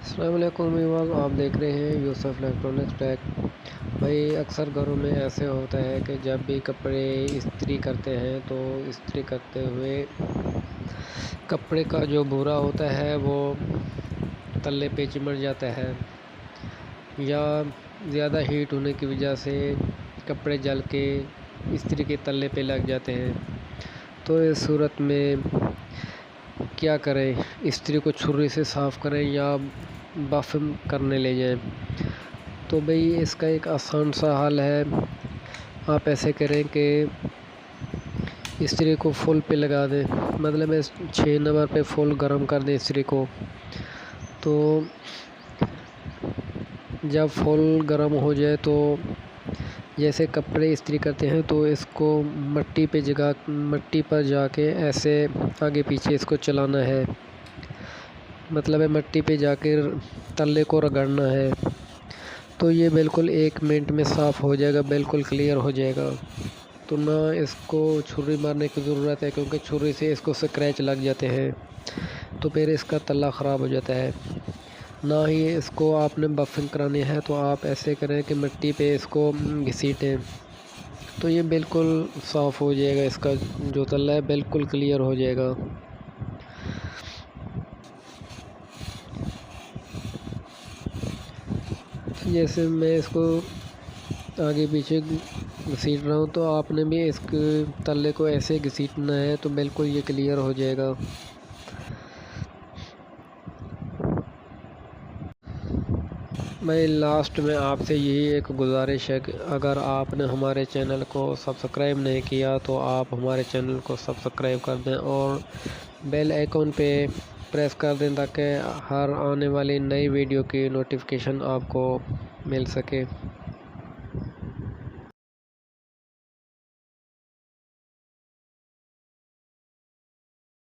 السلام علیکم ویورز، آپ دیکھ رہے ہیں یوسف الیکٹرانکس ٹیک۔ بھائی اکثر گھروں میں ایسے ہوتا ہے کہ جب بھی کپڑے استری کرتے ہیں تو استری کرتے ہوئے کپڑے کا جو بورا ہوتا ہے وہ تلے پہ چمٹ جاتا ہے، یا زیادہ ہیٹ ہونے کی وجہ سے کپڑے جل کے استری کے تلے پہ لگ جاتے ہیں۔ تو اس صورت میں کیا کریں؟ استری کو چھری سے صاف کریں یا بف کرنے لے جائیں؟ تو بھئی اس کا ایک آسان سا حل ہے۔ آپ ایسے کریں کہ استری کو فل پہ لگا دیں، مطلب 6 نمبر پہ فل گرم کر دیں استری کو۔ تو جب فل گرم ہو جائے تو جیسے کپڑے استری کرتے ہیں تو اس کو مٹی پر جا کے ایسے آگے پیچھے اس کو چلانا ہے، مطلب مٹی پہ جا کے تلے کو رگڑنا ہے۔ تو یہ بالکل 1 منٹ میں صاف ہو جائے گا، بالکل کلیئر ہو جائے گا۔ تو نہ اس کو چھری مارنے کی ضرورت ہے، کیونکہ چھری سے اس کو سکریچ لگ جاتے ہیں تو پھر اس کا تلا خراب ہو جاتا ہے۔ نہ ہی اس کو آپ نے بفنگ کرانی ہے، تو آپ ایسے کریں کہ مٹی پہ اس کو گھسیٹیں تو یہ بالکل صاف ہو جائے گا، اس کا جو تلا ہے بالکل کلیئر ہو جائے گا۔ جیسے میں اس کو آگے پیچھے گھسیٹ رہا ہوں تو آپ نے بھی اس کے تلے کو ایسے گھسیٹنا ہے تو بالکل یہ کلیئر ہو جائے گا۔ میں لاسٹ میں آپ سے یہی ایک گزارش ہے کہ اگر آپ نے ہمارے چینل کو سبسکرائب نہیں کیا تو آپ ہمارے چینل کو سبسکرائب کر دیں اور بیل آئیکن پہ پریس کر دیں تاکہ ہر آنے والی نئی ویڈیو کی نوٹیفیکیشن آپ کو مل سکے۔